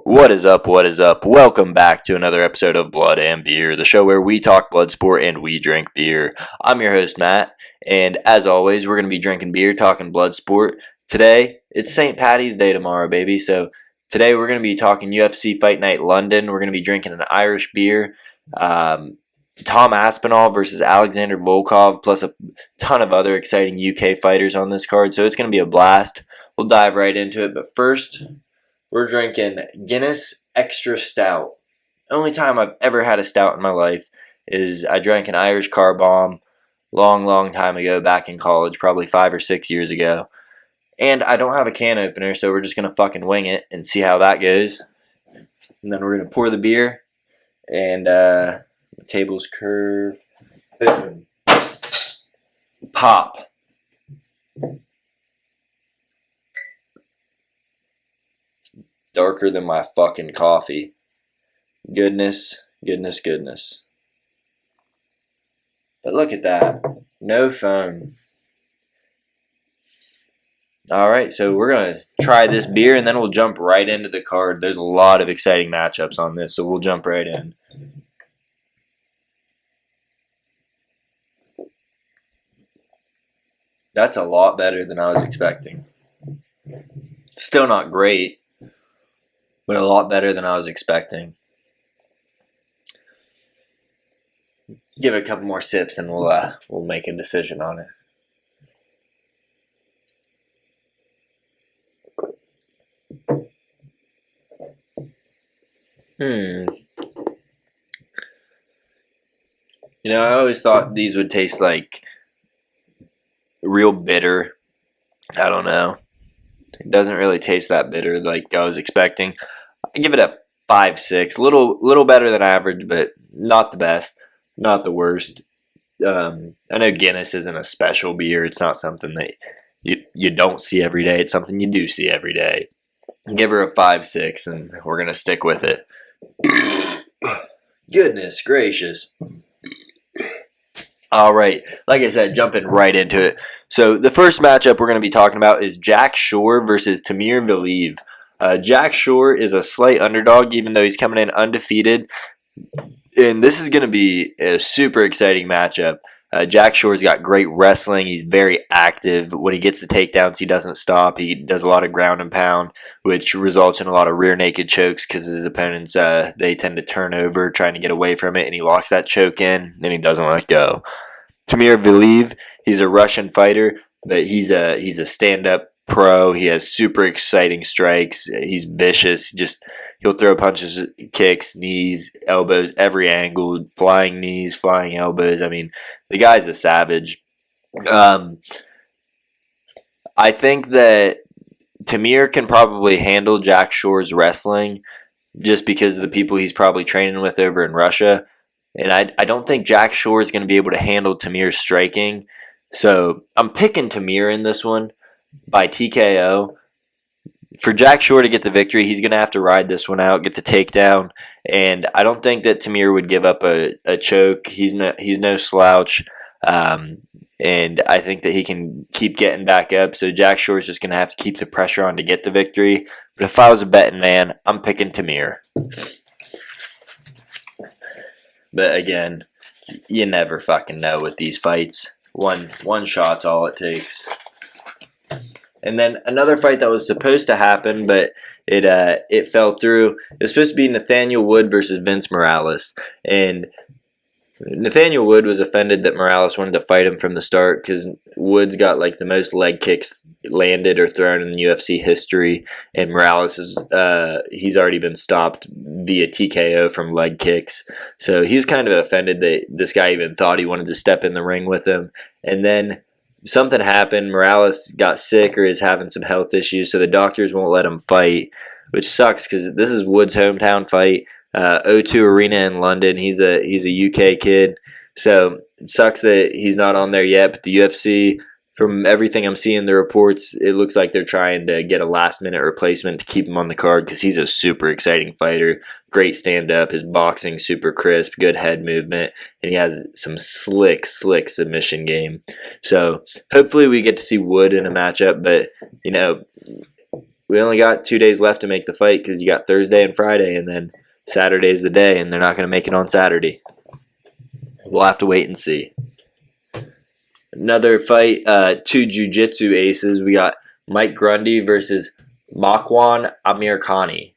What is up? What is up? Welcome back to another episode of Blood and Beer, the show where we talk blood sport and we drink beer. I'm your host, Matt, and as always, we're going to be drinking beer, talking blood sport. Today, it's St. Patty's Day tomorrow, baby, so today we're going to be talking UFC Fight Night London. We're going to be drinking an Irish beer, Tom Aspinall versus Alexander Volkov, plus a ton of other exciting UK fighters on this card, so it's going to be a blast. We'll dive right into it, but first, we're drinking Guinness Extra Stout. Only time I've ever had a stout in my life is I drank an Irish Car Bomb long time ago back in college, probably 5 or 6 years ago. And I don't have a can opener, so we're just going to fucking wing it and see how that goes. And then we're going to pour the beer and the tables curve. Boom. Pop. Darker than my fucking coffee. Goodness. But look at that. No foam. Alright, so we're going to try this beer and then we'll jump right into the card. There's a lot of exciting matchups on this, so we'll jump right in. That's a lot better than I was expecting. Still not great, but a lot better than I was expecting. Give it a couple more sips and we'll make a decision on it. You know, I always thought these would taste like real bitter. I don't know. It doesn't really taste that bitter like I was expecting. I give it a 5-6. Little better than average, but not the best. Not the worst. I know Guinness isn't a special beer. It's not something that you don't see every day. It's something you do see every day. Give her a 5-6, and we're going to stick with it. Goodness gracious. All right, like I said, jumping right into it. So the first matchup we're going to be talking about is Jack Shore versus Tamir Valiev. Jack Shore is a slight underdog, even though he's coming in undefeated. And this is going to be a super exciting matchup. Jack Shore's got great wrestling. He's very active. When he gets the takedowns, he doesn't stop. He does a lot of ground and pound, which results in a lot of rear naked chokes because his opponents, they tend to turn over trying to get away from it, and he locks that choke in, and he doesn't let go. Tamir Valiev, he's a Russian fighter, but he's a stand-up pro. He has super exciting strikes. He's vicious. He'll throw punches, kicks, knees, elbows, every angle, flying knees, flying elbows. I mean, the guy's a savage. I think that Tamir can probably handle Jack Shore's wrestling just because of the people he's probably training with over in Russia. And I don't think Jack Shore is going to be able to handle Tamir's striking. So I'm picking Tamir in this one by TKO. For Jack Shore to get the victory, he's going to have to ride this one out, get the takedown, and I don't think that Tamir would give up a choke. He's no slouch, and I think that he can keep getting back up, so Jack Shore's just going to have to keep the pressure on to get the victory. But if I was a betting man, I'm picking Tamir. But again, you never fucking know with these fights. One shot's all it takes. And then another fight that was supposed to happen, but it fell through. It was supposed to be Nathaniel Wood versus Vince Morales. And Nathaniel Wood was offended that Morales wanted to fight him from the start because Wood's got like the most leg kicks landed or thrown in UFC history. And Morales he's already been stopped via TKO from leg kicks. So he was kind of offended that this guy even thought he wanted to step in the ring with him. And then something happened. Morales got sick or is having some health issues, so the doctors won't let him fight, which sucks because this is Wood's hometown fight. O2 Arena in London. He's a UK kid, so it sucks that he's not on there yet. But the UFC, from everything I'm seeing, the reports, it looks like they're trying to get a last-minute replacement to keep him on the card because he's a super exciting fighter. Great stand-up. His boxing super crisp, good head movement, and he has some slick submission game. So hopefully we get to see Wood in a matchup, but, you know, we only got 2 days left to make the fight because you got Thursday and Friday, and then Saturday's the day, and they're not going to make it on Saturday. We'll have to wait and see. Another fight, two jiu-jitsu aces. We got Mike Grundy versus Makwan Amirkhani.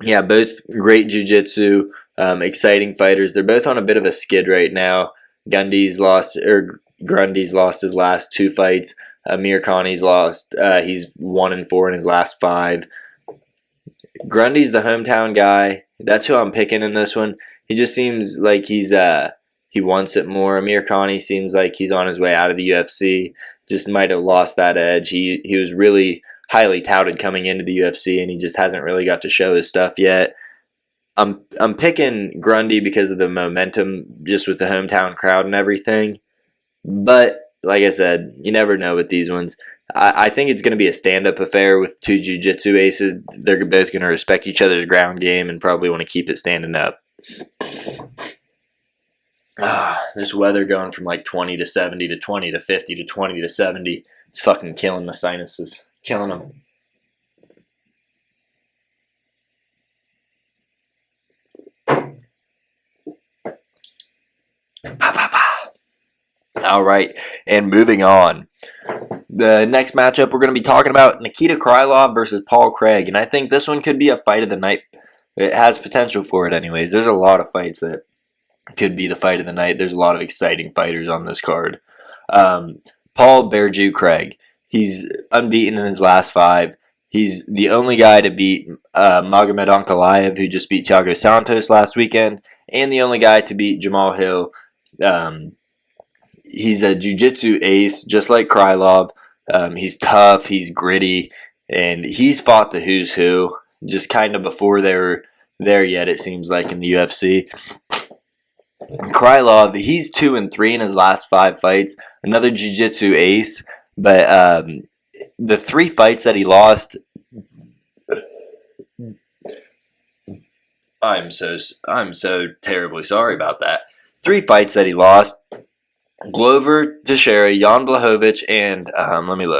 Yeah, both great jiu-jitsu, exciting fighters. They're both on a bit of a skid right now. Grundy's lost his last 2 fights. Amirkhani's lost. He's 1-4 in his last 5. Grundy's the hometown guy. That's who I'm picking in this one. He just seems like he wants it more. Amirkhani seems like he's on his way out of the UFC. Just might have lost that edge. He was really highly touted coming into the UFC, and he just hasn't really got to show his stuff yet. I'm picking Grundy because of the momentum, just with the hometown crowd and everything. But like I said, you never know with these ones. I think it's going to be a stand-up affair with two jiu-jitsu aces. They're both going to respect each other's ground game and probably want to keep it standing up. This weather going from like 20 to 70 to 20 to 50 to 20 to 70. It's fucking killing my sinuses. Killing them. All right, and moving on. The next matchup we're going to be talking about, Nikita Krylov versus Paul Craig, and I think this one could be a fight of the night. It has potential for it anyways. There's a lot of fights that could be the fight of the night. There's a lot of exciting fighters on this card. Paul Bearju Craig, he's unbeaten in his last 5. He's the only guy to beat Magomed Ankalaev, who just beat Thiago Santos last weekend, and the only guy to beat Jamal Hill. He's a jiu-jitsu ace, just like Krylov. He's tough, he's gritty, and he's fought the who's who, just kind of before they were there yet, it seems like, in the UFC. Krylov, he's 2-3 in his last 5 fights. Another jiu-jitsu ace, but the 3 fights that he lost, I'm so terribly sorry about that. 3 fights that he lost: Glover Teixeira, Jan Blachowicz, and Magomed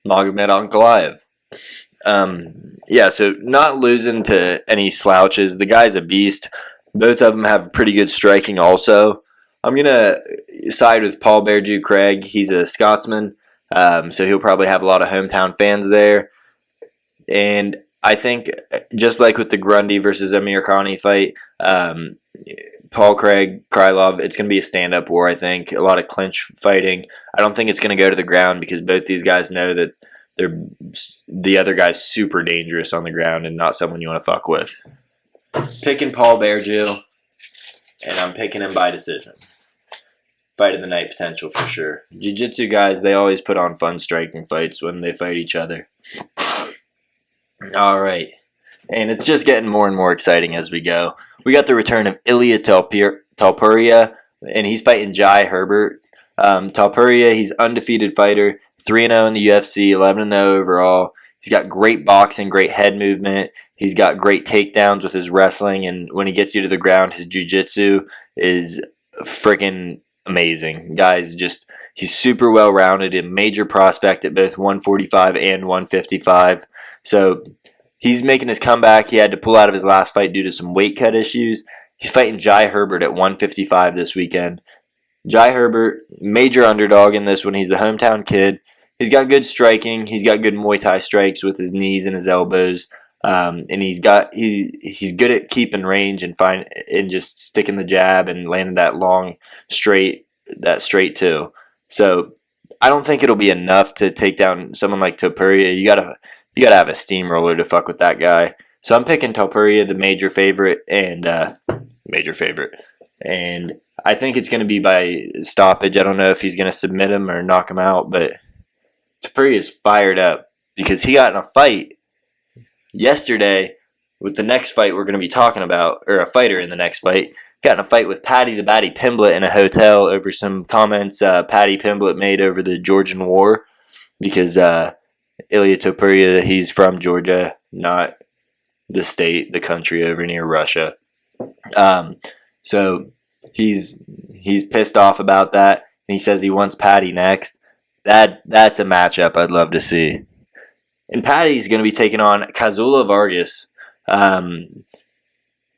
Ankalaev. Yeah, so not losing to any slouches. The guy's a beast. Both of them have pretty good striking also. I'm going to side with Paul Bearju Craig. He's a Scotsman, so he'll probably have a lot of hometown fans there. And I think, just like with the Grundy versus Amirkhani fight, Paul Craig, Krylov, it's going to be a stand-up war, I think. A lot of clinch fighting. I don't think it's going to go to the ground because both these guys know that the other guy's super dangerous on the ground and not someone you want to fuck with. Picking Paul Bearju, and I'm picking him by decision. Fight of the night potential for sure. Jiu-jitsu guys, they always put on fun striking fights when they fight each other. All right. And it's just getting more and more exciting as we go. We got the return of Ilia Topuria, and he's fighting Jai Herbert. Topuria, he's undefeated fighter, 3-0 in the UFC, 11-0 overall. He's got great boxing, great head movement. He's got great takedowns with his wrestling, and when he gets you to the ground, his jiu-jitsu is freaking amazing. Guys, he's super well-rounded, a major prospect at both 145 and 155. So he's making his comeback. He had to pull out of his last fight due to some weight cut issues. He's fighting Jai Herbert at 155 this weekend. Jai Herbert, major underdog in this one. He's the hometown kid. He's got good striking. He's got good Muay Thai strikes with his knees and his elbows. And he's good at keeping range and just sticking the jab and landing that long straight too. So I don't think it'll be enough to take down someone like Topuria. You gotta have a steamroller to fuck with that guy. So I'm picking Topuria, the major favorite, and I think it's going to be by stoppage. I don't know if he's going to submit him or knock him out, but Topuria's fired up because he got in a fight yesterday with the next fight we're going to be talking about, or a fighter in the next fight. Got in a fight with Paddy the Batty Pimblett in a hotel over some comments Paddy Pimblett made over the Georgian War, because Ilia Topuria, he's from Georgia, not the state, the country over near Russia. So he's pissed off about that, and he says he wants Paddy next. That's a matchup I'd love to see. And Patty's going to be taking on Kazula Vargas.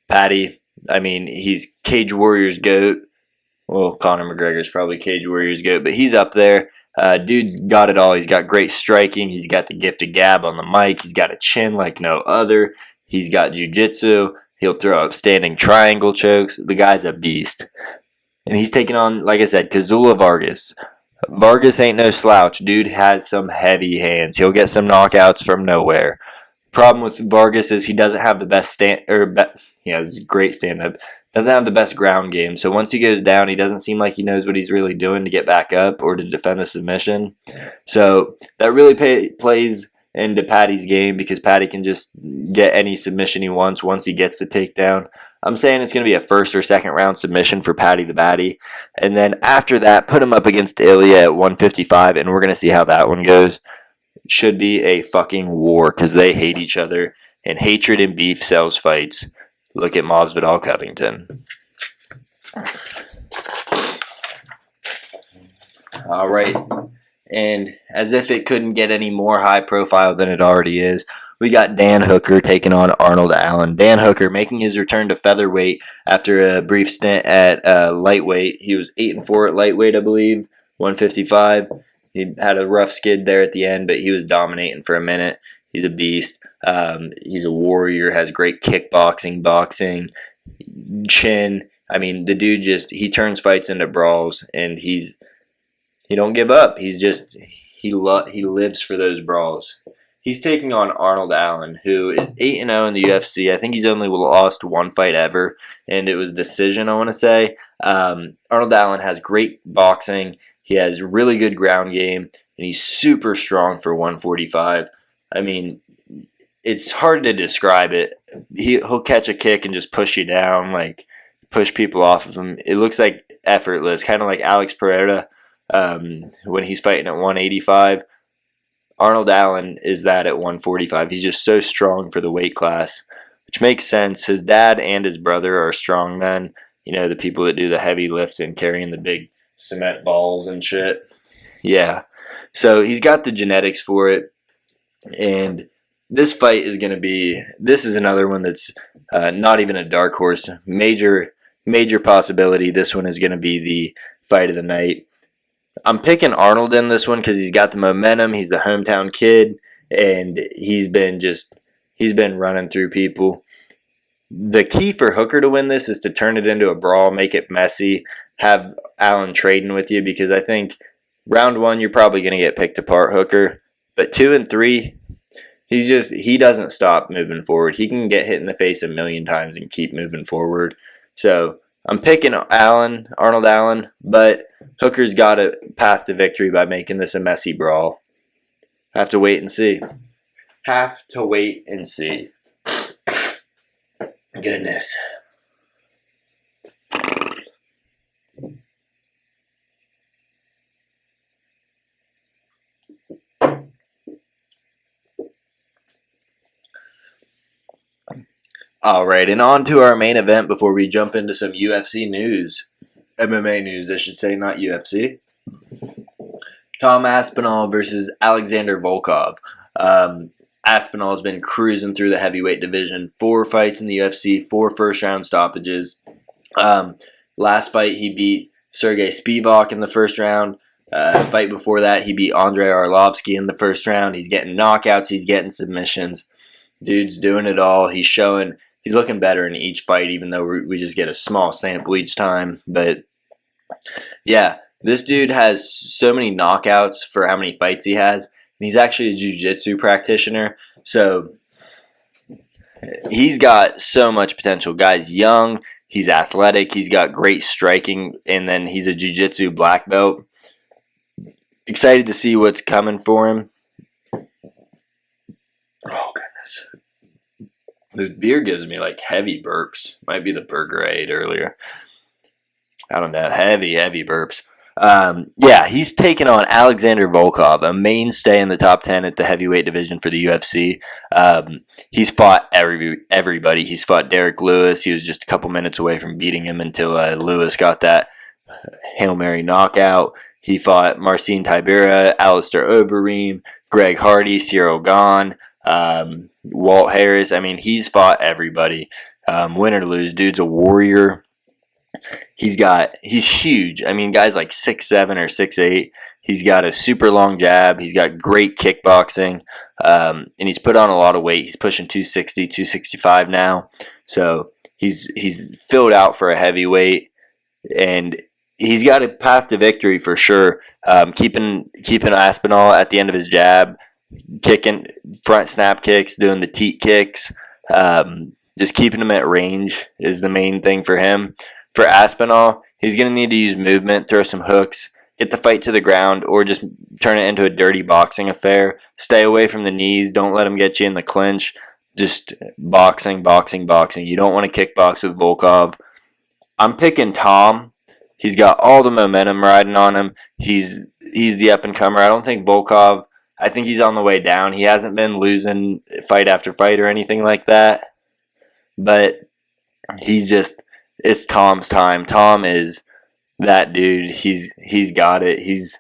Patty, I mean, he's Cage Warriors GOAT. Well, Conor McGregor's probably Cage Warriors GOAT, but he's up there. Dude's got it all. He's got great striking. He's got the gift of gab on the mic. He's got a chin like no other. He's got jiu-jitsu. He'll throw up standing triangle chokes. The guy's a beast. And he's taking on, like I said, Kazula Vargas. Vargas ain't no slouch. Dude has some heavy hands. He'll get some knockouts from nowhere. Problem with Vargas is he doesn't have the best he has great stand-up. Doesn't have the best ground game. So once he goes down, he doesn't seem like he knows what he's really doing to get back up or to defend a submission. So that really plays into Patty's game because Patty can just get any submission he wants once he gets the takedown. I'm saying it's going to be a first or second round submission for Patty the Batty. And then after that, put him up against Ilya at 155, and we're going to see how that one goes. Should be a fucking war because they hate each other, and hatred and beef sells fights. Look at Masvidal Covington. All right. And as if it couldn't get any more high profile than it already is, we got Dan Hooker taking on Arnold Allen. Dan Hooker making his return to featherweight after a brief stint at lightweight. He was 8-4 at lightweight, I believe, 155. He had a rough skid there at the end, but he was dominating for a minute. He's a beast. He's a warrior, has great kickboxing, boxing, chin. I mean, the dude he turns fights into brawls, and he don't give up. He lives for those brawls. He's taking on Arnold Allen, who is 8-0 in the UFC. I think he's only lost one fight ever, and it was decision, I want to say. Arnold Allen has great boxing. He has really good ground game, and he's super strong for 145. I mean, it's hard to describe it. He'll catch a kick and just push you down, like push people off of him. It looks like effortless, kind of like Alex Pereira when he's fighting at 185. Arnold Allen is that at 145. He's just so strong for the weight class, which makes sense. His dad and his brother are strong men. You know, the people that do the heavy lifting, carrying the big cement balls and shit. Yeah. So he's got the genetics for it. And this fight is going to be, this is another one that's not even a dark horse. Major possibility this one is going to be the fight of the night. I'm picking Arnold in this one because he's got the momentum. He's the hometown kid, and he's been running through people. The key for Hooker to win this is to turn it into a brawl, make it messy, have Allen trading with you, because I think round one you're probably going to get picked apart, Hooker. But 2 and 3, he doesn't stop moving forward. He can get hit in the face a million times and keep moving forward. So I'm picking Arnold Allen, but Hooker's got a path to victory by making this a messy brawl. Have to wait and see. Goodness. All right, and on to our main event before we jump into some UFC news. MMA news, I should say, not UFC. Tom Aspinall versus Alexander Volkov. Aspinall's been cruising through the heavyweight division. 4 fights in the UFC, 4 first-round stoppages. Last fight, he beat Sergey Spivak in the first round. Fight before that, he beat Andrei Arlovsky in the first round. He's getting knockouts. He's getting submissions. Dude's doing it all. He's looking better in each fight, even though we just get a small sample each time. But, yeah, this dude has so many knockouts for how many fights he has. And he's actually a jiu-jitsu practitioner. So, he's got so much potential. Guy's young. He's athletic. He's got great striking. And then he's a jiu-jitsu black belt. Excited to see what's coming for him. Oh, goodness. This beer gives me like heavy burps. Might be the burger I ate earlier. I don't know. Heavy burps. Yeah, he's taking on Alexander Volkov, a mainstay in the top 10 at the heavyweight division for the UFC. He's fought everybody. He's fought Derek Lewis. He was just a couple minutes away from beating him until Lewis got that Hail Mary knockout. He fought Marcin Tybura, Alistair Overeem, Greg Hardy, Cyril Gahn, Walt Harris. I mean, he's fought everybody. Win or lose, dude's a warrior. He's huge. I mean, guys like 6'7" or 6'8". He's got a super long jab. He's got great kickboxing. And he's put on a lot of weight. He's pushing 260, 265 now. So he's filled out for a heavyweight. And he's got a path to victory for sure. Keeping Aspinall at the end of his jab, kicking front snap kicks, doing the teat kicks. Just keeping him at range is the main thing for him. For Aspinall, he's going to need to use movement, throw some hooks, get the fight to the ground, or just turn it into a dirty boxing affair. Stay away from the knees. Don't let him get you in the clinch. Just boxing, boxing, boxing. You don't want to kickbox with Volkov. I'm picking Tom. He's got all the momentum riding on him. He's the up-and-comer. I don't think Volkov, I think he's on the way down. He hasn't been losing fight after fight or anything like that. But it's Tom's time. Tom is that dude. He's got it. He's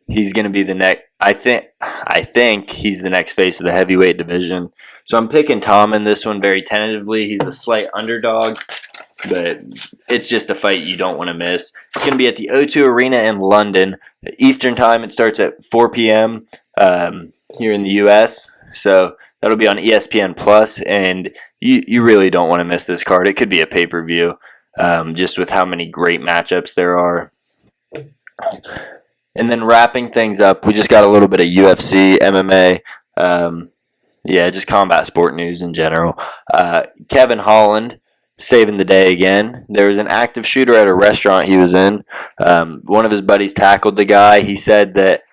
going to be the next. I think he's the next face of the heavyweight division. So I'm picking Tom in this one very tentatively. He's a slight underdog, but it's just a fight you don't want to miss. It's going to be at the O2 Arena in London, Eastern Time. It starts at 4 p.m. Here in the U.S. So that'll be on ESPN Plus, and you really don't want to miss this card. It could be a pay-per-view. Just with how many great matchups there are. And then wrapping things up, we just got a little bit of UFC, MMA, just combat sport news in general. Kevin Holland saving the day again. There was an active shooter at a restaurant he was in. One of his buddies tackled the guy. He said that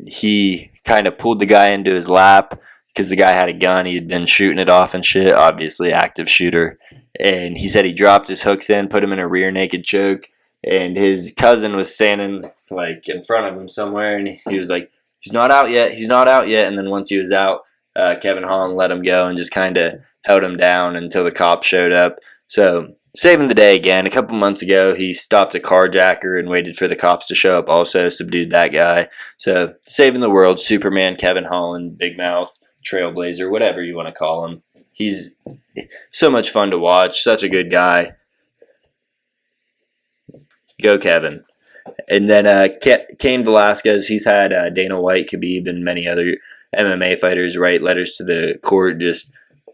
he kind of pulled the guy into his lap because the guy had a gun. He had been shooting it off and shit. Obviously, active shooter. And he said he dropped his hooks in, put him in a rear naked choke, and his cousin was standing like in front of him somewhere, and he was like, he's not out yet, and then once he was out, Kevin Holland let him go and just kind of held him down until the cops showed up. So saving the day again. A couple months ago, he stopped a carjacker and waited for the cops to show up, also subdued that guy. So saving the world, Superman, Kevin Holland, Big Mouth, Trailblazer, whatever you want to call him. He's so much fun to watch. Such a good guy. Go Kevin. And then Cain Velasquez, he's had Dana White, Khabib, and many other MMA fighters write letters to the court just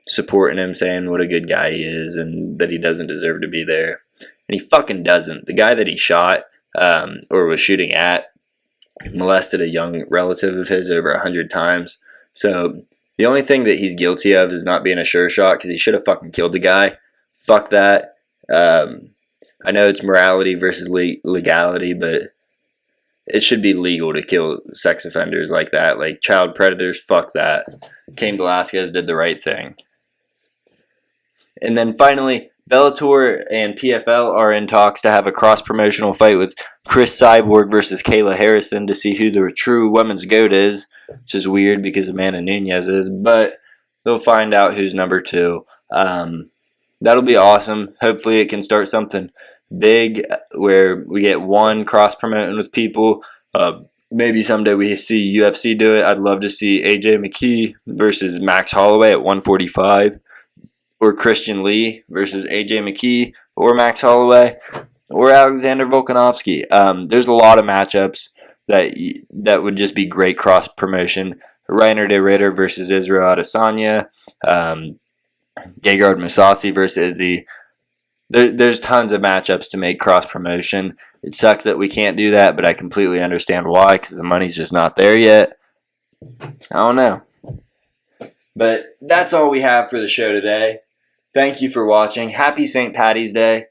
supporting him, saying what a good guy he is and that he doesn't deserve to be there. And he fucking doesn't. The guy that he shot or was shooting at molested a young relative of his over 100 times. So the only thing that he's guilty of is not being a sure shot because he should have fucking killed the guy. Fuck that. I know it's morality versus legality, but it should be legal to kill sex offenders like that. Like child predators, fuck that. Cain Velasquez did the right thing. And then finally, Bellator and PFL are in talks to have a cross-promotional fight with Chris Cyborg versus Kayla Harrison to see who the true women's GOAT is. Which is weird because Amanda Nunes is, but they'll find out who's number 2. That'll be awesome. Hopefully it can start something big where we get one cross-promoting with people. Maybe someday we see UFC do it. I'd love to see AJ McKee versus Max Holloway at 145, or Christian Lee versus AJ McKee or Max Holloway, or Alexander Volkanovski. There's a lot of matchups that would just be great cross promotion. Reiner de Ritter versus Israel Adesanya, Gegard Mousasi versus Izzy. There's tons of matchups to make cross promotion. It sucks that we can't do that, but I completely understand why, because the money's just not there yet. I don't know. But that's all we have for the show today. Thank you for watching. Happy St. Paddy's Day.